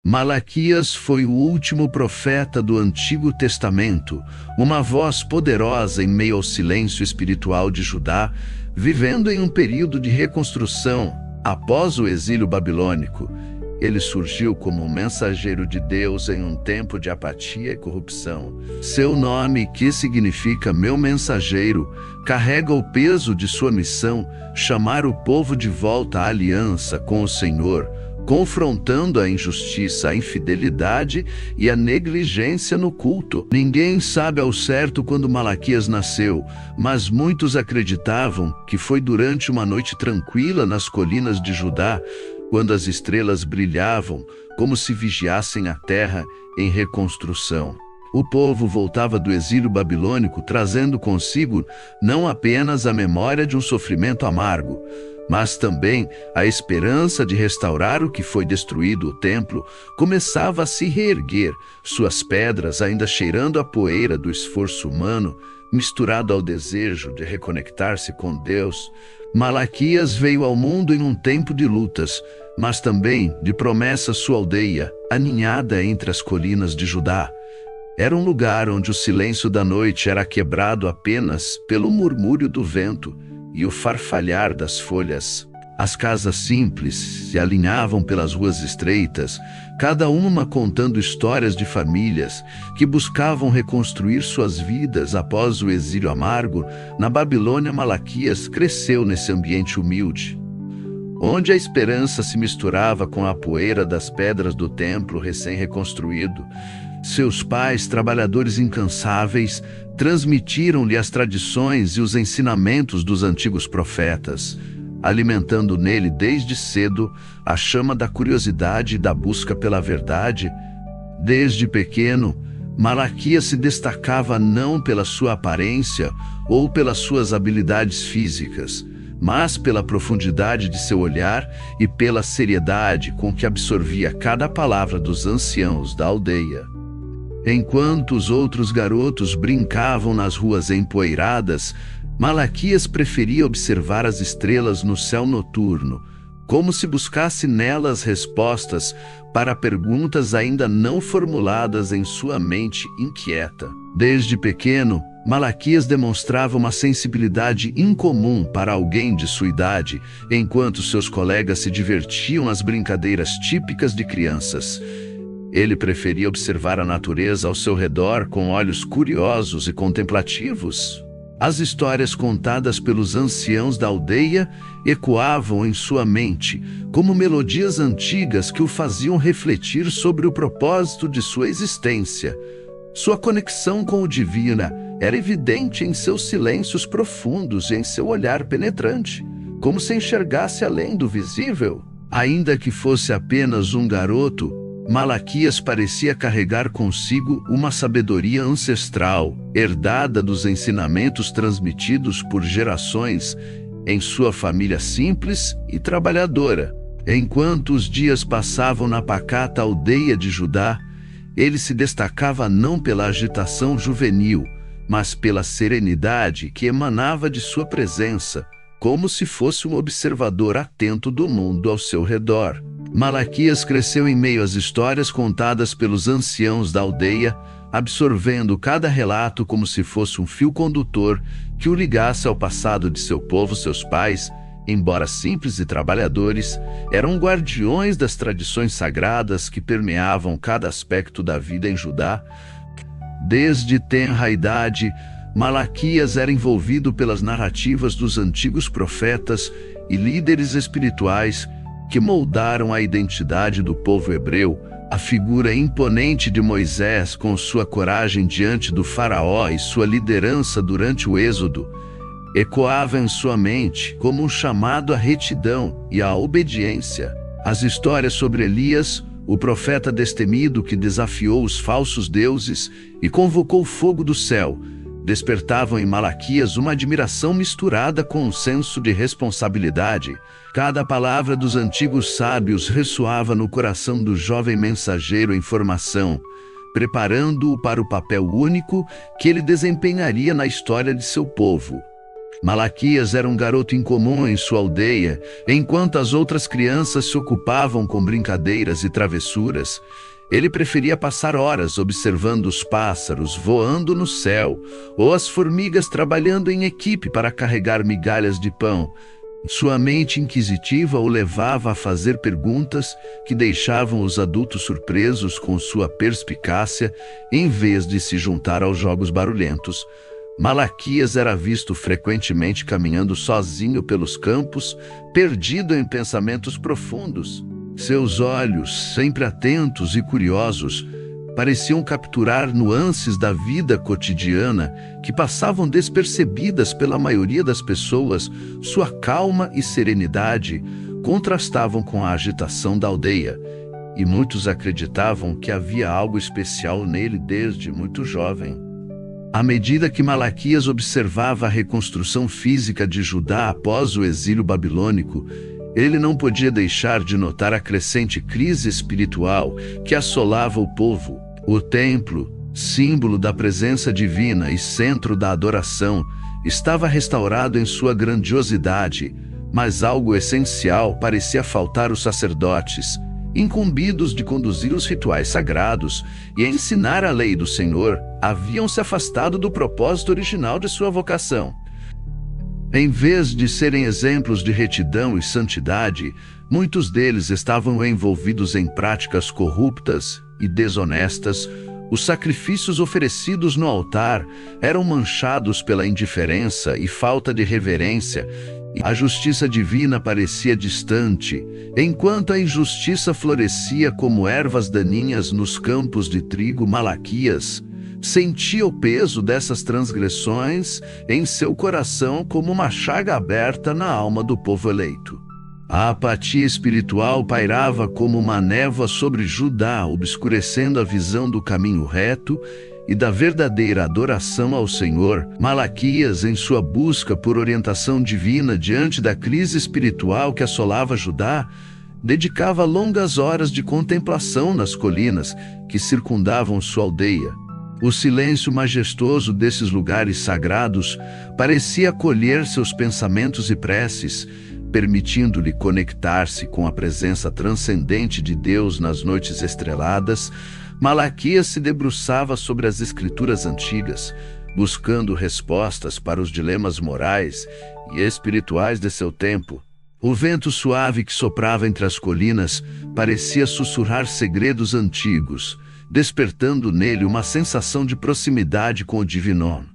Malaquias foi o último profeta do Antigo Testamento, uma voz poderosa em meio ao silêncio espiritual de Judá, vivendo em um período de reconstrução após o exílio babilônico. Ele surgiu como um mensageiro de Deus em um tempo de apatia e corrupção. Seu nome, que significa meu mensageiro, carrega o peso de sua missão, chamar o povo de volta à aliança com o Senhor, confrontando a injustiça, a infidelidade e a negligência no culto. Ninguém sabe ao certo quando Malaquias nasceu, mas muitos acreditavam que foi durante uma noite tranquila nas colinas de Judá, quando as estrelas brilhavam como se vigiassem a terra em reconstrução. O povo voltava do exílio babilônico trazendo consigo não apenas a memória de um sofrimento amargo, mas também a esperança de restaurar o que foi destruído. O templo começava a se reerguer, suas pedras ainda cheirando a poeira do esforço humano, misturado ao desejo de reconectar-se com Deus. Malaquias veio ao mundo em um tempo de lutas, mas também de promessa. Sua aldeia, aninhada entre as colinas de Judá, era um lugar onde o silêncio da noite era quebrado apenas pelo murmúrio do vento e o farfalhar das folhas. As casas simples se alinhavam pelas ruas estreitas, cada uma contando histórias de famílias que buscavam reconstruir suas vidas após o exílio amargo. Na Babilônia, Malaquias cresceu nesse ambiente humilde, onde a esperança se misturava com a poeira das pedras do templo recém-reconstruído. Seus pais, trabalhadores incansáveis, transmitiram-lhe as tradições e os ensinamentos dos antigos profetas, alimentando nele desde cedo a chama da curiosidade e da busca pela verdade. Desde pequeno, Malaquias se destacava não pela sua aparência ou pelas suas habilidades físicas, mas pela profundidade de seu olhar e pela seriedade com que absorvia cada palavra dos anciãos da aldeia. Enquanto os outros garotos brincavam nas ruas empoeiradas, Malaquias preferia observar as estrelas no céu noturno, como se buscasse nelas respostas para perguntas ainda não formuladas em sua mente inquieta. Desde pequeno, Malaquias demonstrava uma sensibilidade incomum para alguém de sua idade, enquanto seus colegas se divertiam às brincadeiras típicas de crianças. Ele preferia observar a natureza ao seu redor com olhos curiosos e contemplativos. As histórias contadas pelos anciãos da aldeia ecoavam em sua mente como melodias antigas que o faziam refletir sobre o propósito de sua existência. Sua conexão com o divino era evidente em seus silêncios profundos e em seu olhar penetrante, como se enxergasse além do visível. Ainda que fosse apenas um garoto, Malaquias parecia carregar consigo uma sabedoria ancestral, herdada dos ensinamentos transmitidos por gerações em sua família simples e trabalhadora. Enquanto os dias passavam na pacata aldeia de Judá, ele se destacava não pela agitação juvenil, mas pela serenidade que emanava de sua presença, como se fosse um observador atento do mundo ao seu redor. Malaquias cresceu em meio às histórias contadas pelos anciãos da aldeia, absorvendo cada relato como se fosse um fio condutor que o ligasse ao passado de seu povo. Seus pais, embora simples e trabalhadores, eram guardiões das tradições sagradas que permeavam cada aspecto da vida em Judá. Desde tenra idade, Malaquias era envolvido pelas narrativas dos antigos profetas e líderes espirituais que moldaram a identidade do povo hebreu. A figura imponente de Moisés, com sua coragem diante do faraó e sua liderança durante o êxodo, ecoava em sua mente como um chamado à retidão e à obediência. As histórias sobre Elias, o profeta destemido que desafiou os falsos deuses e convocou o fogo do céu, despertavam em Malaquias uma admiração misturada com um senso de responsabilidade. Cada palavra dos antigos sábios ressoava no coração do jovem mensageiro em formação, preparando-o para o papel único que ele desempenharia na história de seu povo. Malaquias era um garoto incomum em sua aldeia, enquanto as outras crianças se ocupavam com brincadeiras e travessuras. Ele preferia passar horas observando os pássaros voando no céu, ou as formigas trabalhando em equipe para carregar migalhas de pão. Sua mente inquisitiva o levava a fazer perguntas que deixavam os adultos surpresos com sua perspicácia, em vez de se juntar aos jogos barulhentos. Malaquias era visto frequentemente caminhando sozinho pelos campos, perdido em pensamentos profundos. Seus olhos, sempre atentos e curiosos, pareciam capturar nuances da vida cotidiana que passavam despercebidas pela maioria das pessoas. Sua calma e serenidade contrastavam com a agitação da aldeia, e muitos acreditavam que havia algo especial nele desde muito jovem. À medida que Malaquias observava a reconstrução física de Judá após o exílio babilônico, ele não podia deixar de notar a crescente crise espiritual que assolava o povo. O templo, símbolo da presença divina e centro da adoração, estava restaurado em sua grandiosidade, mas algo essencial parecia faltar aos sacerdotes, incumbidos de conduzir os rituais sagrados e ensinar a lei do Senhor. Haviam se afastado do propósito original de sua vocação. Em vez de serem exemplos de retidão e santidade, muitos deles estavam envolvidos em práticas corruptas e desonestas. Os sacrifícios oferecidos no altar eram manchados pela indiferença e falta de reverência, e a justiça divina parecia distante, enquanto a injustiça florescia como ervas daninhas nos campos de trigo. Malaquias sentia o peso dessas transgressões em seu coração como uma chaga aberta na alma do povo eleito. A apatia espiritual pairava como uma névoa sobre Judá, obscurecendo a visão do caminho reto e da verdadeira adoração ao Senhor. Malaquias, em sua busca por orientação divina diante da crise espiritual que assolava Judá, dedicava longas horas de contemplação nas colinas que circundavam sua aldeia. O silêncio majestoso desses lugares sagrados parecia acolher seus pensamentos e preces, permitindo-lhe conectar-se com a presença transcendente de Deus nas noites estreladas. Malaquias se debruçava sobre as escrituras antigas, buscando respostas para os dilemas morais e espirituais de seu tempo. O vento suave que soprava entre as colinas parecia sussurrar segredos antigos, despertando nele uma sensação de proximidade com o divino.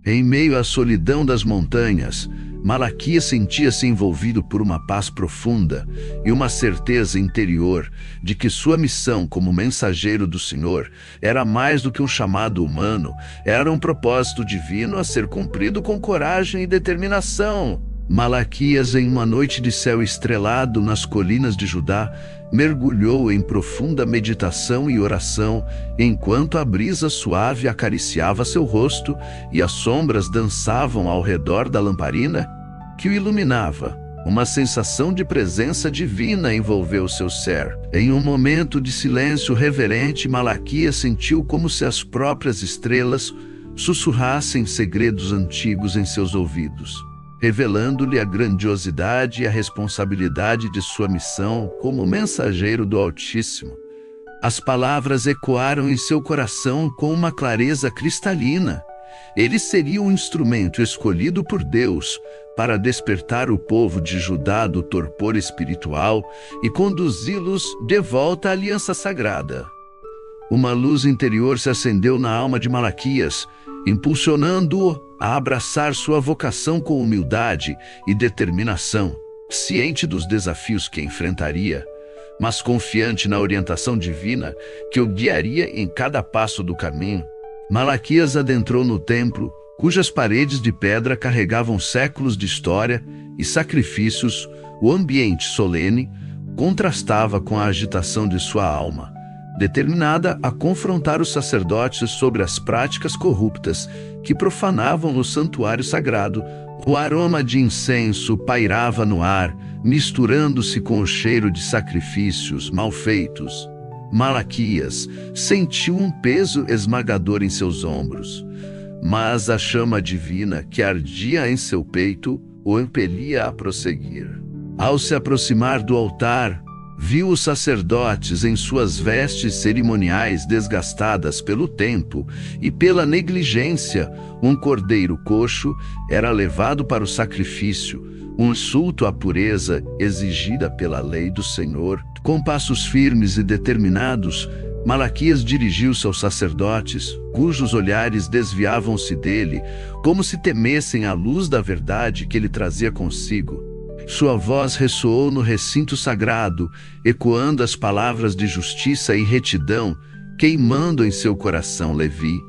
Em meio à solidão das montanhas, Malaquias sentia-se envolvido por uma paz profunda e uma certeza interior de que sua missão como mensageiro do Senhor era mais do que um chamado humano, era um propósito divino a ser cumprido com coragem e determinação. Malaquias, em uma noite de céu estrelado nas colinas de Judá, mergulhou em profunda meditação e oração, enquanto a brisa suave acariciava seu rosto e as sombras dançavam ao redor da lamparina que o iluminava. Uma sensação de presença divina envolveu seu ser. Em um momento de silêncio reverente, Malaquias sentiu como se as próprias estrelas sussurrassem segredos antigos em seus ouvidos, revelando-lhe a grandiosidade e a responsabilidade de sua missão como mensageiro do Altíssimo. As palavras ecoaram em seu coração com uma clareza cristalina. Ele seria um instrumento escolhido por Deus para despertar o povo de Judá do torpor espiritual e conduzi-los de volta à aliança sagrada. Uma luz interior se acendeu na alma de Malaquias, impulsionando-o a abraçar sua vocação com humildade e determinação, ciente dos desafios que enfrentaria, mas confiante na orientação divina que o guiaria em cada passo do caminho. Malaquias adentrou no templo, cujas paredes de pedra carregavam séculos de história e sacrifícios. O ambiente solene contrastava com a agitação de sua alma, determinada a confrontar os sacerdotes sobre as práticas corruptas que profanavam o santuário sagrado. O aroma de incenso pairava no ar, misturando-se com o cheiro de sacrifícios mal feitos. Malaquias sentiu um peso esmagador em seus ombros. mas a chama divina que ardia em seu peito o impelia a prosseguir. Ao se aproximar do altar, viu os sacerdotes em suas vestes cerimoniais desgastadas pelo tempo e pela negligência. Um cordeiro coxo era levado para o sacrifício, um insulto à pureza exigida pela lei do Senhor. Com passos firmes e determinados, Malaquias dirigiu-se aos sacerdotes, cujos olhares desviavam-se dele, como se temessem a luz da verdade que ele trazia consigo. Sua voz ressoou no recinto sagrado, ecoando as palavras de justiça e retidão, queimando em seu coração. Levi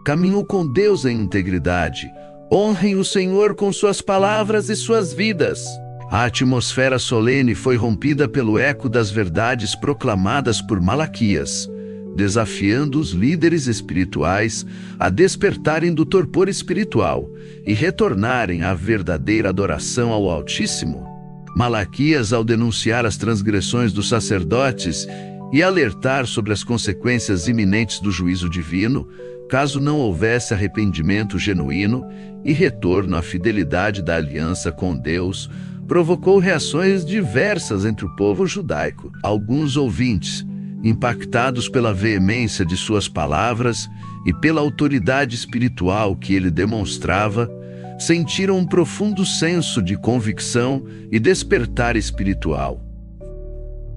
caminhou com Deus em integridade. Honrem o Senhor com suas palavras e suas vidas. A atmosfera solene foi rompida pelo eco das verdades proclamadas por Malaquias, desafiando os líderes espirituais a despertarem do torpor espiritual e retornarem à verdadeira adoração ao Altíssimo. Malaquias, ao denunciar as transgressões dos sacerdotes e alertar sobre as consequências iminentes do juízo divino, caso não houvesse arrependimento genuíno e retorno à fidelidade da aliança com Deus, provocou reações diversas entre o povo judaico. Alguns ouvintes, impactados pela veemência de suas palavras e pela autoridade espiritual que ele demonstrava, sentiram um profundo senso de convicção e despertar espiritual.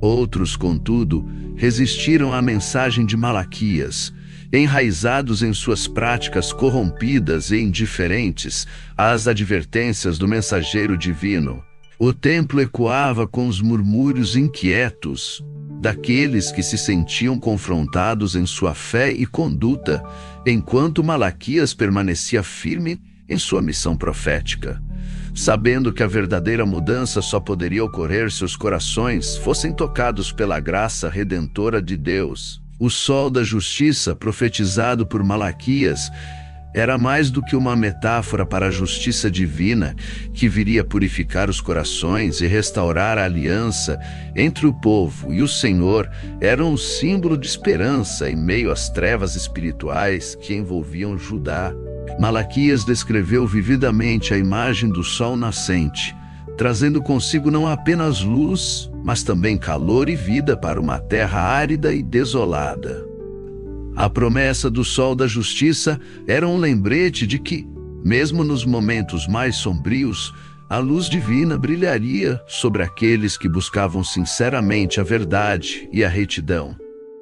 Outros, contudo, resistiram à mensagem de Malaquias, enraizados em suas práticas corrompidas e indiferentes às advertências do mensageiro divino. O templo ecoava com os murmúrios inquietos daqueles que se sentiam confrontados em sua fé e conduta, enquanto Malaquias permanecia firme em sua missão profética, sabendo que a verdadeira mudança só poderia ocorrer se os corações fossem tocados pela graça redentora de Deus. O sol da justiça, profetizado por Malaquias, era mais do que uma metáfora para a justiça divina que viria purificar os corações e restaurar a aliança entre o povo e o Senhor. Era um símbolo de esperança em meio às trevas espirituais que envolviam Judá. Malaquias descreveu vividamente a imagem do sol nascente, trazendo consigo não apenas luz, mas também calor e vida para uma terra árida e desolada. A promessa do sol da justiça era um lembrete de que, mesmo nos momentos mais sombrios, a luz divina brilharia sobre aqueles que buscavam sinceramente a verdade e a retidão.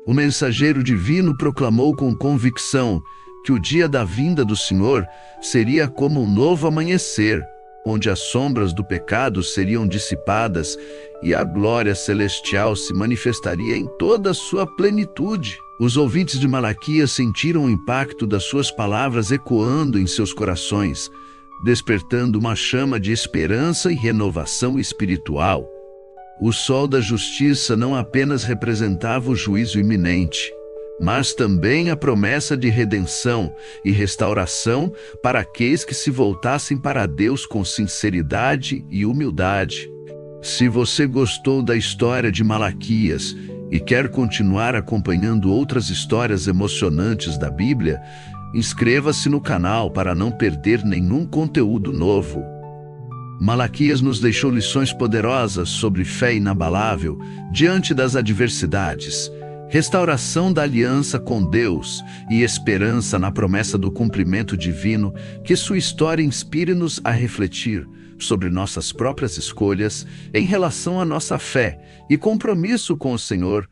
O mensageiro divino proclamou com convicção que o dia da vinda do Senhor seria como um novo amanhecer, onde as sombras do pecado seriam dissipadas e a glória celestial se manifestaria em toda a sua plenitude. Os ouvintes de Malaquias sentiram o impacto das suas palavras ecoando em seus corações, despertando uma chama de esperança e renovação espiritual. O sol da justiça não apenas representava o juízo iminente, mas também a promessa de redenção e restauração para aqueles que se voltassem para Deus com sinceridade e humildade. Se você gostou da história de Malaquias e quer continuar acompanhando outras histórias emocionantes da Bíblia, inscreva-se no canal para não perder nenhum conteúdo novo. Malaquias nos deixou lições poderosas sobre fé inabalável diante das adversidades, restauração da aliança com Deus e esperança na promessa do cumprimento divino. Que sua história inspire-nos a refletir sobre nossas próprias escolhas em relação à nossa fé e compromisso com o Senhor,